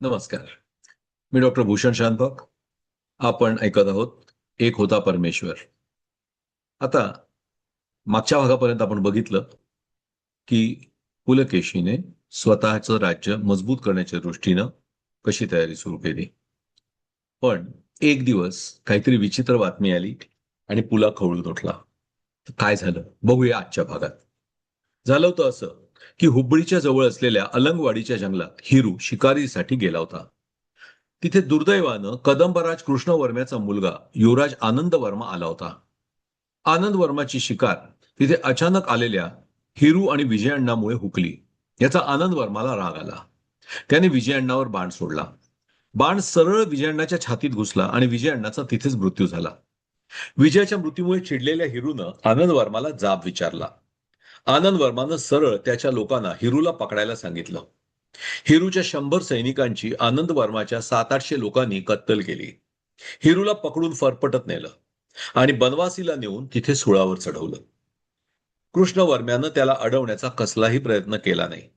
नमस्कार. मी डॉक्टर भूषण शानभग. आपण ऐकत आहोत एक होता परमेश्वर. आता मागच्या भागापर्यंत आपण बघितलं की पुलकेशीने स्वतःचं राज्य मजबूत करण्याच्या दृष्टीनं कशी तयारी सुरू केली. पण एक दिवस काहीतरी विचित्र बातमी आली आणि पुला खवळून उठला. तर काय झालं बघूया आजच्या भागात. झालं होतं असं की हुबळीच्या जवळ असलेल्या अलंगवाडीच्या जंगलात हिरू शिकारीसाठी गेला होता. तिथे दुर्दैवानं कदंबराज कृष्णवर्म्याचा मुलगा युवराज आनंद वर्मा आला होता. आनंद वर्माची शिकार तिथे अचानक आलेल्या हिरू आणि विजयअण्णामुळे हुकली. याचा आनंद वर्माला राग आला. त्याने विजयअण्णावर बाण सोडला. बाण सरळ विजयअण्णाच्या छातीत घुसला आणि विजयअण्णाचा तिथेच मृत्यू झाला. विजयाच्या मृत्यूमुळे चिडलेल्या हिरूनं आनंद वर्माला जाब विचारला. आनंद वर्मानं सरळ त्याच्या लोकांना हिरूला पकडायला सांगितलं. हिरूच्या 100 सैनिकांची आनंद वर्माच्या 700-800 लोकांनी कत्तल केली. हिरूला पकडून फरफटत नेलं आणि बनवासीला नेऊन तिथे सुळावर चढवलं. कृष्णवर्म्यानं त्याला अडवण्याचा कसलाही प्रयत्न केला नाही.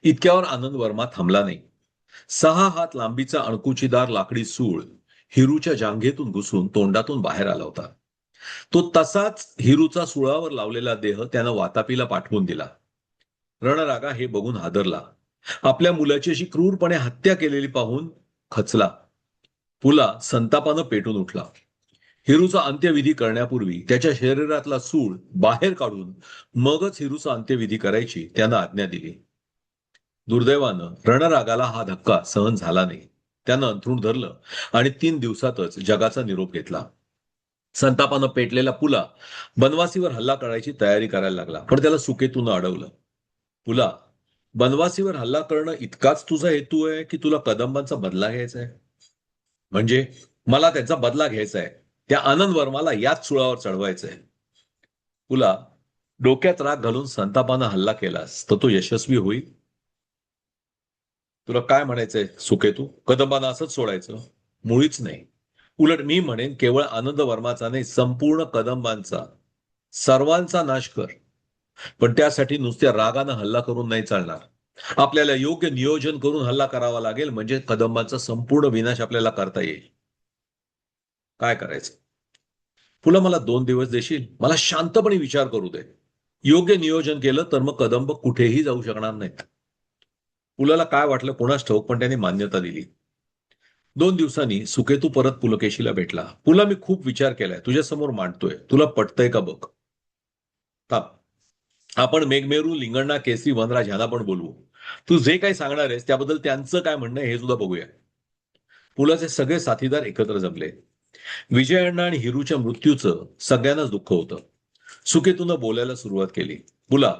इतक्यावर आनंद वर्मा थांबला नाही. 6 हात लांबीचा अणकुचीदार लाकडी सूळ हिरूच्या जांघेतून घुसून तोंडातून बाहेर आला होता. तो तसाच हिरूचा सुळावर लावलेला देह त्यानं वातापीला पाठवून दिला. रणरागा हे बघून हादरला. आपल्या मुलाची अशी क्रूरपणे हत्या केलेली पाहून खचला. पुला संतापानं पेटून उठला. हिरूचा अंत्यविधी करण्यापूर्वी त्याच्या शरीरातला सूळ बाहेर काढून मगच हिरूचा अंत्यविधी करायची त्यानं आज्ञा दिली. दुर्दैवानं रणरागाला हा धक्का सहन झाला नाही. त्यानं अंथरूण धरलं आणि 3 दिवसातच जगाचा निरोप घेतला. संतापानं पेटलेला पुला बनवासीवर हल्ला करायची तयारी करायला लागला, पण त्याला सुकेतून अडवलं. पुला, बनवासीवर हल्ला करणं इतकाच तुझा हेतू आहे की तुला कदंबांचा बदला घ्यायचा आहे? म्हणजे मला त्याचा बदला घ्यायचा आहे. त्या आनंद वर्माला याच सुळावर चढवायचंय. पुला, डोक्यात राग घालून संतापानं हल्ला केलास तर तो यशस्वी होईल? तुला काय म्हणायचंय सुकेतू? कदंबांना असंच सोडायचं? मुळीच नाही. उलट मी म्हणेन केवळ आनंद वर्माचा नाही, संपूर्ण कदंबांचा, सर्वांचा नाश कर. पण त्यासाठी नुसत्या रागानं हल्ला करून नाही चालणार. आपल्याला योग्य नियोजन करून हल्ला करावा लागेल, म्हणजे कदंबांचा संपूर्ण विनाश आपल्याला करता येईल. काय करायचं? पुला, मला 2 दिवस देशील? मला शांतपणे विचार करू दे. योग्य नियोजन केलं तर मग कदंब कुठेही जाऊ शकणार नाहीत. पुलाला काय वाटलं कोणास ठाऊक, पण त्याने मान्यता दिली. 2 दिवसांनी सुकेतू परत पुलकेशीला भेटला. पुला, मी खूप विचार केलाय, तुझ्या समोर मांडतोय, तुला पटतंय का बघ. थांब, आपण मेघमेरू, लिंगण्णा, केसरी, वनराज ह्यांना पण बोलवू. तू जे काही सांगणार आहेस त्याबद्दल त्यांचं काय म्हणणं आहे हे सुद्धा बघूया. पुलाचे सगळे साथीदार एकत्र जमले. विजयअण्णा आणि हिरूच्या मृत्यूचं सगळ्यांनाच दुःख होतं. सुकेतून बोलायला सुरुवात केली. पुला,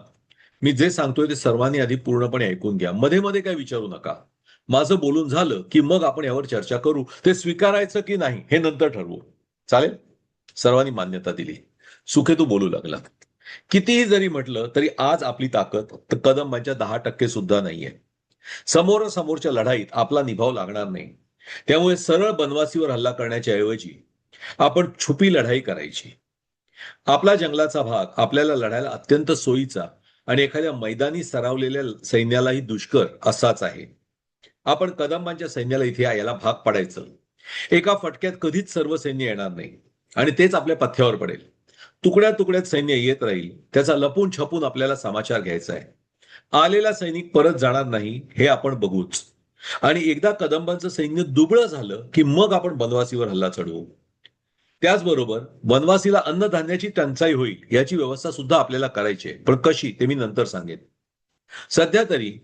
मी जे सांगतोय ते सर्वांनी आधी पूर्णपणे ऐकून घ्या. मध्ये मध्ये काही विचारू नका. माझं बोलून झालं की मग आपण यावर चर्चा करू. ते स्वीकारायचं की नाही हे नंतर ठरवू. चालेल? सर्वांनी मान्यता दिली. सुकेतू बोलू लागला. कितीही जरी म्हटलं तरी आज आपली ताकद तर कदंबांच्या 10% सुद्धा नाहीये. समोरासमोरच्या लढाईत आपला निभाव लागणार नाही. त्यामुळे सरळ बनवासीवर हल्ला करण्याच्या ऐवजी आपण छुपी लढाई करायची. आपला जंगलाचा भाग आपल्याला लढायला अत्यंत सोयीचा आणि एखाद्या मैदानी सरावलेल्या सैन्यालाही दुष्कर असाच आहे. आपण कदंबांच्या सैन्याला इथे यायला भाग पाडायचं. एका फटक्यात कधीच सर्व सैन्य येणार नाही आणि तेच आपल्या पथ्यावर पडेल. तुकड्या तुकड्यात सैन्य येत राहील. त्याचा लपून छपून आपल्याला समाचार घ्यायचा आहे. आलेला सैनिक परत जाणार नाही हे आपण बघूच. आणि एकदा कदंबांचं सैन्य दुबळं झालं की मग आपण बनवासीवर हल्ला चढवू. त्याचबरोबर बनवासीला अन्नधान्याची टंचाई होईल याची व्यवस्था सुद्धा आपल्याला करायची आहे, पण कशी ते मी नंतर सांगेन. सध्या तरी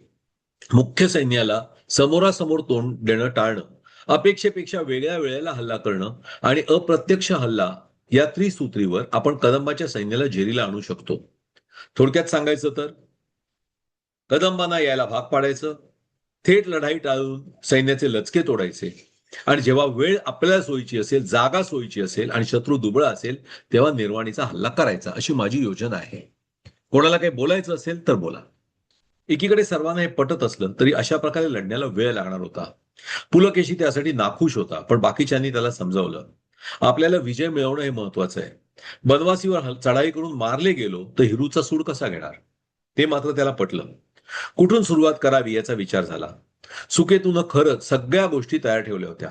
मुख्य सैन्याला समोरासमोर तोंड देणं टाळणं, अपेक्षेपेक्षा वेगळ्या वेळेला हल्ला करणं आणि अप्रत्यक्ष हल्ला या त्रिसूत्रीवर आपण कदंबाच्या सैन्याला जेरीला आणू शकतो. थोडक्यात सांगायचं तर कदंबांना यायला भाग पाडायचं, थेट लढाई टाळून सैन्याचे लचके तोडायचे आणि जेव्हा वेळ आपल्याला सोयीची असेल, जागा सोयीची असेल आणि शत्रू दुबळा असेल तेव्हा निर्वाणीचा हल्ला करायचा, अशी माझी योजना आहे. कोणाला काही बोलायचं असेल तर बोला. एकीकडे सर्वांना हे पटत असलं तरी अशा प्रकारे लढण्याला वेळ लागणार होता. पुलकेशी त्यासाठी नाखुश होता, पण बाकीच्यांनी त्याला समजावलं. आपल्याला विजय मिळवणं हे महत्वाचं आहे. बनवासीवर चढाई करून मारले गेलो तर हिरूचा सूड कसा घेणार? ते मात्र त्याला पटलं. कुठून सुरुवात करावी याचा विचार झाला. सुकेतून खरंच सगळ्या गोष्टी तयार ठेवल्या होत्या.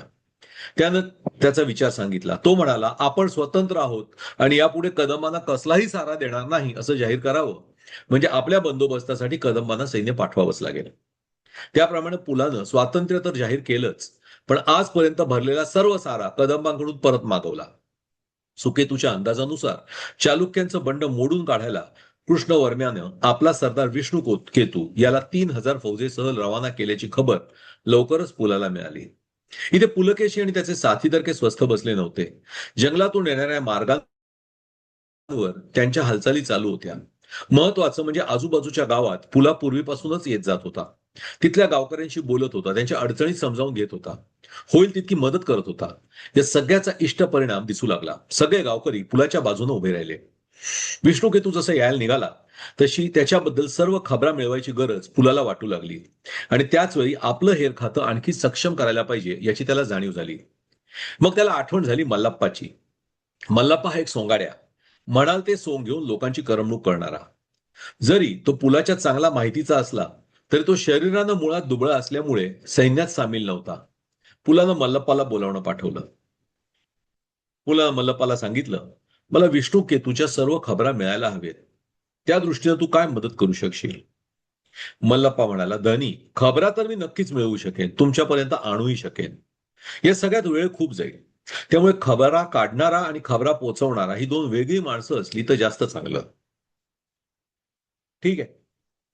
त्यानं त्याचा विचार सांगितला. तो म्हणाला, आपण स्वतंत्र आहोत आणि यापुढे कदंबांना कसलाही सारा देणार नाही असं जाहीर करावं. म्हणजे आपल्या बंदोबस्तासाठी कदंबांना सैन्य पाठवावंच लागेल. त्याप्रमाणे पुलानं स्वातंत्र्य तर जाहीर केलंच, पण आजपर्यंत भरलेला सर्व सारा कदंबांकडून परत मागवला. सुकेतूच्या अंदाजानुसार चालुक्यांचं बंड मोडून काढायला कृष्णवर्म्यानं आपला सरदार विष्णू केतू याला 3,000 फौजेसह रवाना केल्याची खबर लवकरच पुलाला मिळाली. इथे पुलकेशी आणि त्याचे साथीदार काही स्वस्थ बसले नव्हते. जंगलातून येणाऱ्या मार्गांवर त्यांच्या हालचाली चालू होत्या. महत्वाचं म्हणजे आजूबाजूच्या गावात पुला पूर्वीपासूनच येत जात होता. तिथल्या गावकऱ्यांशी बोलत होता, त्यांच्या अडचणी समजावून घेत होता, होईल तितकी मदत करत होता. या सगळ्याचा इष्ट परिणाम दिसू लागला. सगळे गावकरी पुलाच्या बाजूने उभे राहिले. विष्णुकेतू जसं यायला निघाला तशी त्याच्याबद्दल सर्व खबरा मिळवायची गरज पुलाला वाटू लागली आणि त्याच वेळी आपलं हेर खातं आणखी सक्षम करायला पाहिजे याची त्याला जाणीव झाली. मग त्याला आठवण झाली मल्लाप्पाची. मल्लाप्पा हा एक सोंगाड्या, म्हणाल ते सोंग घेऊन लोकांची करमणूक करणारा. जरी तो पुलाच्या चांगला माहितीचा असला तरी तो शरीरानं मुळात दुबळा असल्यामुळे सैन्यात सामील नव्हता. पुलानं मल्लप्पाला बोलावणं पाठवलं. पुला मल्लप्पाला सांगितलं, मला विष्णू केतूच्या सर्व खबरा मिळायला हवेत. त्या दृष्टीने तू काय मदत करू शकशील? मल्लप्पा म्हणाला, धनी, खबरा तर मी नक्कीच मिळवू शकेन, तुमच्यापर्यंत आणूही शकेन. या सगळ्यात वेळ खूप जाईल. त्यामुळे खबरा काढणारा आणि खबरा पोहोचवणारा ही दोन वेगळी माणसं असली तर जास्त चांगलं. ठीक आहे,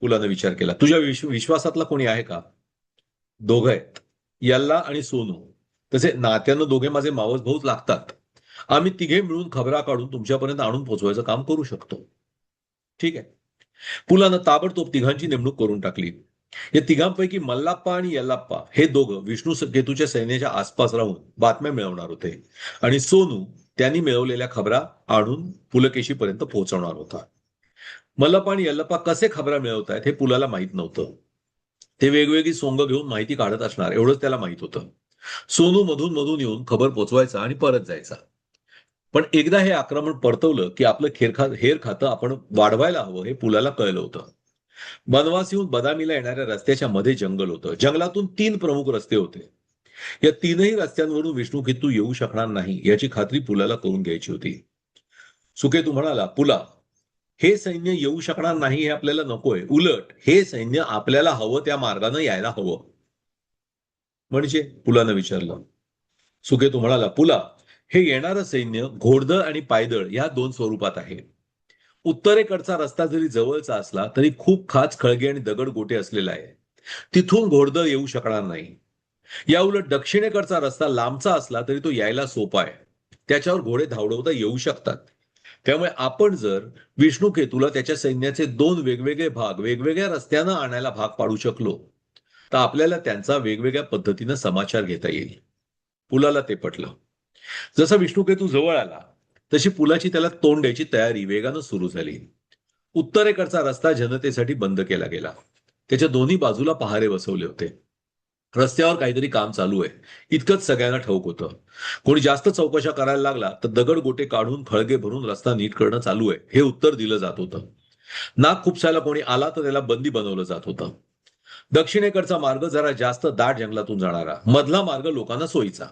पुलानं विचार केला. तुझ्या विश्वासातला कोणी आहे का? दोघं आहेत, यल्ला आणि सोनू. तसे नात्यानं दोघे माझे मावस भाऊच लागतात. आम्ही तिघे मिळून खबरा काढून तुमच्यापर्यंत आणून पोहोचवायचं काम करू शकतो. ठीक आहे. पुलानं ताबडतोब तिघांची नेमणूक करून टाकली. या तिघांपैकी मल्लाप्पा आणि यल्लाप्पा हे दोघं विष्णू केतूच्या सैन्याच्या आसपास राहून बातम्या मिळवणार होते आणि सोनू त्यांनी मिळवलेल्या खबरा आणून पुलकेशीपर्यंत पोहोचवणार होता. मल्लाप्पा आणि यल्लाप्पा कसे खबरा मिळवतायत हे पुलाला माहित नव्हतं. ते वेगवेगळी सोंग घेऊन माहिती काढत असणार एवढंच त्याला माहित होतं. सोनू मधून मधून येऊन खबर पोचवायचा आणि परत जायचा. पण एकदा हे आक्रमण परतवलं की आपलं हेर खातं आपण वाढवायला हवं हे पुलाला कळलं होतं. बनवासीहून बदामीला येणाऱ्या रस्त्याच्या मध्ये जंगल होतं. जंगलातून 3 प्रमुख रस्ते होते. या तीनही रस्त्यांवरून विष्णू केतू येऊ शकणार नाही याची खात्री पुलाला करून घ्यायची होती. सुकेतू म्हणाला, पुला, हे सैन्य येऊ शकणार नाही हे आपल्याला नकोय. उलट हे सैन्य आपल्याला हवं त्या मार्गाने यायला हवं. म्हणजे? पुलानं विचारलं. सुकेतू म्हणाला, पुला, हे येणारं सैन्य घोडदळ आणि पायदळ या 2 स्वरूपात आहे. उत्तरेकडचा रस्ता जरी जवळचा असला तरी खूप खाच खळगे आणि दगड गोटे असलेला आहे. तिथून घोडदळ येऊ शकणार नाही. या उलट दक्षिणेकडचा रस्ता लांबचा असला तरी तो यायला सोपा आहे. त्याच्यावर घोडे धावडवता येऊ शकतात. त्यामुळे आपण जर विष्णू केतूला त्याच्या सैन्याचे 2 वेगवेगळे भाग वेगवेगळ्या रस्त्यानं आणायला भाग पाडू शकलो तर आपल्याला त्यांचा वेगवेगळ्या पद्धतीनं समाचार घेता येईल. पुलाला ते पटलं. जसा विष्णुकेतू जवळ आला तशी पुलाची त्याला तोंड द्यायची तयारी वेगानं सुरू झाली. उत्तरेकडचा रस्ता जनतेसाठी बंद केला गेला. त्याच्या दोन्ही बाजूला पहारे बसवले होते. रस्त्यावर काहीतरी काम चालू आहे इतकंच सगळ्यांना ठाऊक होतं. कोणी जास्त चौकशा करायला लागला तर दगड गोटे काढून खळगे भरून रस्ता नीट करणं चालू आहे हे उत्तर दिलं जात होतं. नाक खुपसायला कोणी आला तर त्याला बंदी बनवलं जात होतं. दक्षिणेकडचा मार्ग जरा जास्त दाट जंगलातून जाणारा, मधला मार्ग लोकांना सोयीचा.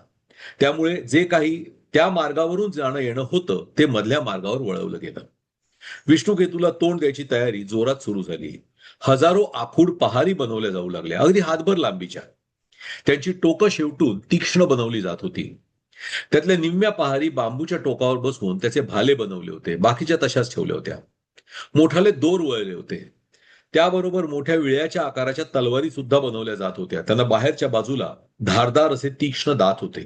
त्यामुळे जे काही त्या मार्गावरून जाणं येणं होतं ते मधल्या मार्गावर वळवलं गेलं. विष्णुकेतूला तोंड द्यायची तयारी जोरात सुरू झाली. हजारो आखूड पहारी बनवल्या जाऊ लागल्या, अगदी हातभर लांबीच्या. त्यांची टोकं शेवटून तीक्ष्ण बनवली जात होती. त्यातल्या निम्म्या पहारी बांबूच्या टोकावर बसवून त्याचे भाले बनवले होते, बाकीच्या तशाच ठेवल्या होत्या. मोठाले दोर वळले होते. त्याबरोबर मोठ्या विळ्याच्या आकाराच्या तलवारी सुद्धा बनवल्या जात होत्या. त्यांना बाहेरच्या बाजूला धारदार असे तीक्ष्ण दात होते.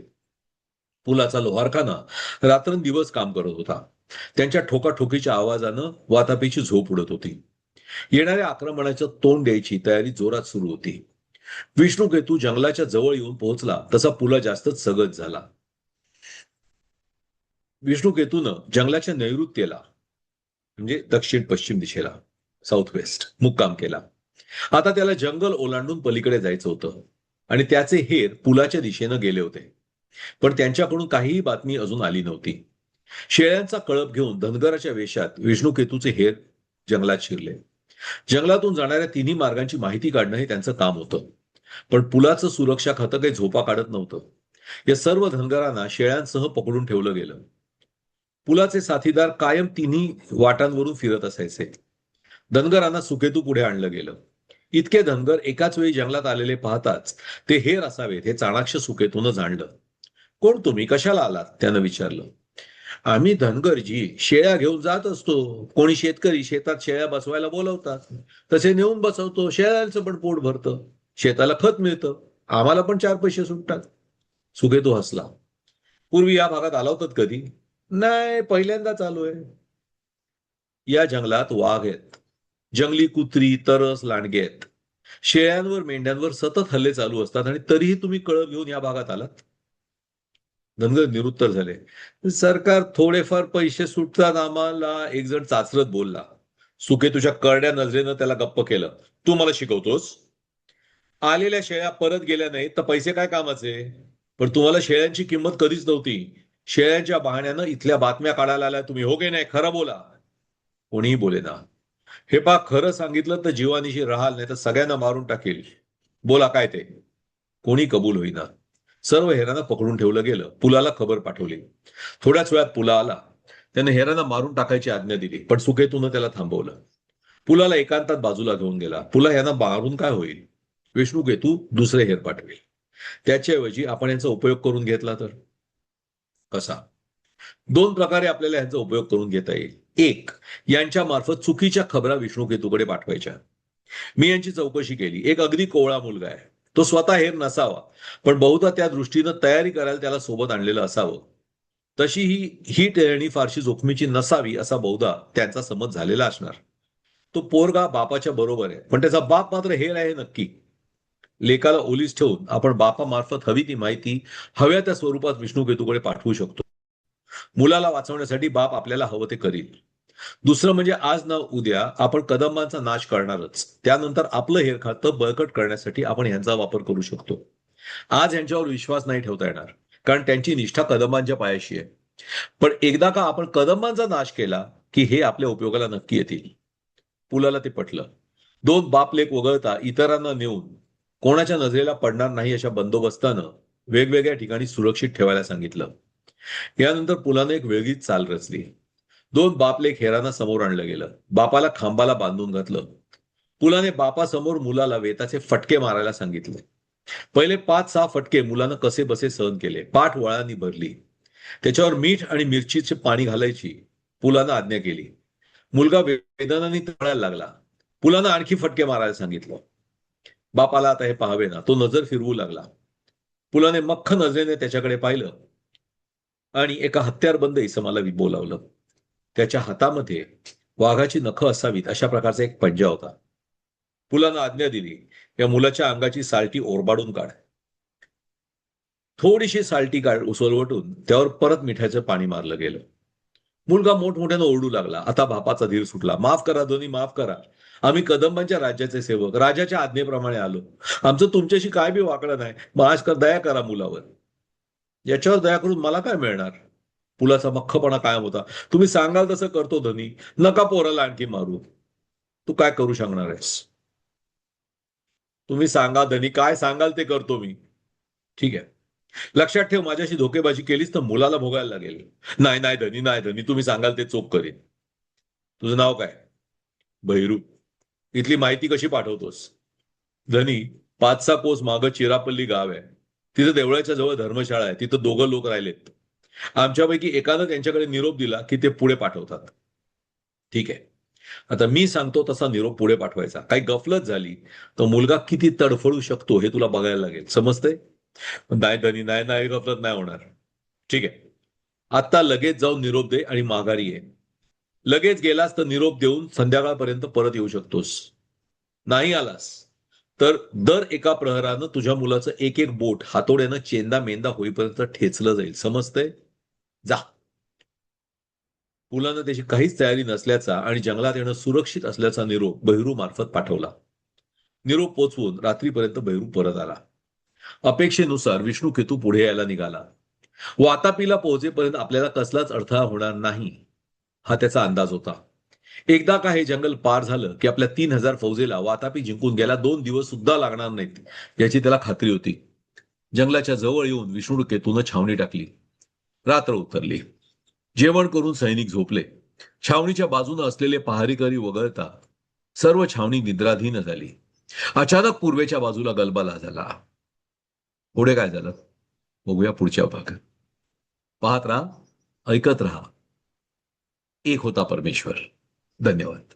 पुलाचा लोहारखाना रात्रंदिवस काम करत होता. त्यांच्या ठोकाठोकीच्या आवाजानं वातापीची झोप उडत होती. येणाऱ्या आक्रमणाचं तोंड द्यायची तयारी जोरात सुरू होती. विष्णुकेतू जंगलाच्या जवळ येऊन पोहोचला तसा पुला जास्तच सगत झाला. विष्णुकेतूनं जंगलाच्या नैऋत्येला म्हणजे दक्षिण पश्चिम दिशेला, साऊथ वेस्ट मुक्काम केला. आता त्याला जंगल ओलांडून पलीकडे जायचं होतं आणि त्याचे हेर पुलाच्या दिशेनं गेले होते. पण त्यांच्याकडून काहीही बातमी अजून आली नव्हती. शेळ्यांचा कळप घेऊन धनगराच्या वेशात विष्णुकेतूचे हेर जंगलात शिरले. जंगलातून जाणाऱ्या तिन्ही मार्गांची माहिती काढणं हे त्यांचं काम होतं. पण पुलाचं सुरक्षा खातं काही झोपा काढत नव्हतं. या सर्व धनगरांना शेळ्यांसह पकडून ठेवलं गेलं. पुलाचे साथीदार कायम तिन्ही वाटांवरून फिरत असायचे. धनगरांना सुकेतू पुढे आणलं गेलं. इतके धनगर एकाच वेळी जंगलात आलेले पाहताच ते हेर असावेत हे चाणाक्ष सुकेतून जाणलं. कोण तुम्ही, कशाला आलात, त्यानं विचारलं. आम्ही धनगरजी शेळ्या घेऊन जात असतो. कोणी शेतकरी शेतात शेळ्या बसवायला बोलवतात, तसे नेऊन बसवतो. शेळ्यांचं पण पोट भरतं, शेताला खत मिळतं, आम्हाला पण चार पैसे सुटतात. सुकेतू हसला. पूर्वी या भागात आला होतात कधी? नाही, पहिल्यांदाच आलोय. या जंगलात वाघ आहेत, जंगली कुत्री, तरस, लांडगे आहेत. शेळ्यांवर, मेंढ्यांवर सतत हल्ले चालू असतात आणि तरीही तुम्ही कळप घेऊन या भागात आलात? धनगर निरुत्तर झाले. सरकार थोडेफार पैसे सुटतात आम्हाला, एक जण चाचरत बोलला. सुके तुझ्या करड्या नजरेनं त्याला गप्प केलं. तू मला शिकवतोस? आलेल्या शेळ्या परत गेल्या नाहीत तर पैसे काय कामाचे? पण तुम्हाला शेळ्यांची किंमत कधीच नव्हती. शेळ्यांच्या बहाण्यानं इथल्या बातम्या काढायला आल्या तुम्ही, हो की नाही? खरं बोला. कोणीही बोलेना. हे पा, खरं सांगितलं तर जीवानीशी राहाल, नाही तर सगळ्यांना मारून टाकेल. बोला काय ते? कोणी कबूल होईना. सर्व हेरांना पकडून ठेवलं गेलं. पुलाला खबर पाठवली. थोड्याच वेळात पुला आला. त्याने हेरांना मारून टाकायची आज्ञा दिली, पण सुकेतून त्याला थांबवलं. पुलाला एकांतात बाजूला घेऊन गेला. पुला यांना मारून काय होईल? विष्णुकेतू दुसरे हेर पाठवेल. त्याच्याऐवजी आपण यांचा उपयोग करून घेतला तर कसा? दोन प्रकारे आपल्याला यांचा उपयोग करून घेता येईल. एक, यांच्या मार्फत चुकीच्या खबरा विष्णुकेतूकडे पाठवायच्या. मी यांची चौकशी केली. एक अगदी कोवळा मुलगा आहे. तो स्वतः हेर नसावा, पण बहुधा त्या दृष्टीनं तयारी करायला त्याला सोबत आणलेलं असावं. तशी ही टेरणी फारशी जोखमीची नसावी असा बहुधा त्यांचा समज झालेला असणार. तो पोरगा बापाच्या बरोबर आहे, पण त्याचा बाप मात्र हेर आहे नक्की. लेकाला ओलीस ठेवून आपण बापामार्फत हवी ती माहिती हव्या त्या स्वरूपात विष्णुकेतूकडे पाठवू शकतो. मुलाला वाचवण्यासाठी बाप आपल्याला हवं ते करील. दुसरं म्हणजे आज ना उद्या आपण कदंबांचा नाश करणारच. त्यानंतर आपलं हेर खातं बळकट करण्यासाठी आपण यांचा वापर करू शकतो. आज यांच्यावर विश्वास नाही ठेवता येणार, कारण त्यांची निष्ठा कदंबांच्या पायाशी आहे. पण एकदा का आपण कदंबांचा नाश केला की हे आपल्या उपयोगाला नक्की येतील. पुलाला ते पटलं. दोन बापलेक वगळता इतरांना नेऊन कोणाच्या नजरेला पडणार नाही अशा बंदोबस्तानं वेगवेगळ्या ठिकाणी सुरक्षित ठेवायला सांगितलं. यानंतर पुलाने एक वेगळीच चाल रचली. दोन बापलेक हेरांना समोर आणलं गेलं. बापाला खांबाला बांधून घातलं. पुलाने बापासमोर मुलाला वेताचे फटके मारायला सांगितले. पहिले 5-6 फटके मुलानं कसे बसे सहन केले. पाठ वळानी भरली. त्याच्यावर मीठ आणि मिरचीचे पाणी घालायची पुलानं आज्ञा केली. मुलगा वेदनाने तळायला लागला. पुलानं आणखी फटके मारायला सांगितलं. बापाला आता हे पाहावे ना. तो नजर फिरवू लागला. पुलाने मख्ख नजरेने त्याच्याकडे पाहिलं आणि एका हत्यारबंद इसमाला बोलावलं. त्याच्या हातामध्ये वाघाची नखं असावीत अशा प्रकारचा एक पंजा होता. पुलानं आज्ञा दिली, या मुलाच्या अंगाची सालटी ओरबाडून काढ. थोडीशी सालटी उसलवटून त्यावर परत मिठाचं पाणी मारलं गेलं. मुलगा मोठमोठ्यानं ओरडू लागला. आता बापाचा धीर सुटला. माफ करा दोन्ही, माफ करा. आम्ही कदंबांच्या राज्याचे सेवक, राजाच्या आज्ञेप्रमाणे आलो. आमचं तुमच्याशी काय बी वाकडं नाही. महाराज दया करा मुलावर. याच्यावर दया करून मला काय मिळणार? पुलाचा मख्खपणा कायम होता. तुम्ही सांगाल तसं करतो धनी, नका पोराला आणखी मारू. तू काय करू शकणार आहेस? तुम्ही सांगा धनी, काय सांगाल ते करतो मी. ठीक आहे, लक्षात ठेव, माझ्याशी धोकेबाजी केलीस तर मुलाला भोगायला लागेल. नाही नाही धनी, नाही धनी, तुम्ही सांगाल ते चोख करीन. तुझं नाव काय? भैरू. इथली माहिती कशी पाठवतोस? धनी, 5-6 कोस मागं चिरापल्ली गाव आहे. तिथं देवळाच्या जवळ धर्मशाळा आहे. तिथं दोघं लोक राहिलेत. आमच्यापैकी एकानं त्यांच्याकडे निरोप दिला की ते पुढे पाठवतात. ठीक आहे, आता मी सांगतो तसा निरोप पुढे पाठवायचा. काही गफलत झाली तर मुलगा किती तडफडू शकतो हे तुला बघायला लागेल. समजतंय? नाही धनी, नाही नाही, गफलत नाही होणार. ठीक आहे, आता लगेच जाऊन निरोप दे आणि माघारी ये. लगेच गेलास तर निरोप देऊन संध्याकाळपर्यंत परत येऊ शकतोस. नाही आलास तर दर एका प्रहरानं तुझ्या मुलाचं एक एक बोट हातोड्यानं चेंदा मेंदा होईपर्यंत ठेचलं जाईल. समजतंय? जा. पुलानं त्याची काहीच तयारी नसल्याचा आणि जंगलात येणं सुरक्षित असल्याचा निरोप बहिरू मार्फत पाठवला. निरोप पोचवून रात्रीपर्यंत बहिरू परत आला. अपेक्षेनुसार विष्णुकेतू पुढे यायला निघाला. वातापीला पोहोचेपर्यंत आपल्याला कसलाच अडथळा होणार नाही हा त्याचा अंदाज होता. एकदा का हे जंगल पार झालं की आपल्या 3,000 फौजेला वातापी जिंकून गेला 2 दिवस सुद्धा लागणार नाहीत याची त्याला खात्री होती. जंगलाच्या जवळ येऊन विष्णुकेतून छावणी टाकली. रात्र उतरली. जेवण करून सैनिक झोपले. छावणीच्या बाजूने असलेले पहारेकरी वगळता सर्व छावणी निद्राधीन झाली. अचानक पूर्वेच्या बाजूला गलबला झाला. पुढे काय झालं बघूया पुढच्या भागात. पाहत राहा, ऐकत राहा. एक होता परमेश्वर. धन्यवाद.